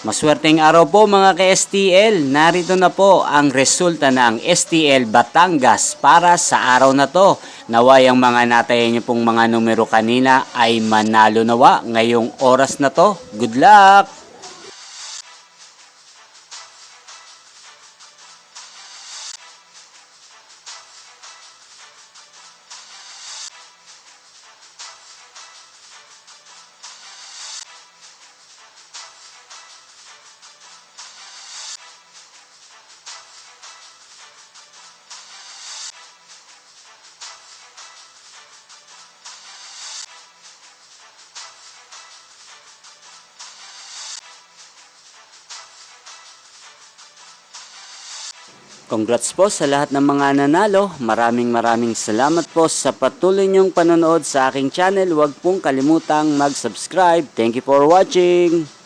Maswerteng araw po mga ka-STL. Narito na po ang resulta ng STL Batangas para sa araw na to. Naway ang mga natayan niyo pong mga numero kanina ay manalo nawa ngayong oras na to. Good luck! Congrats po sa lahat ng mga nanalo. Maraming salamat po sa patuloy niyong panonood sa aking channel. Huwag pong kalimutang mag-subscribe. Thank you for watching.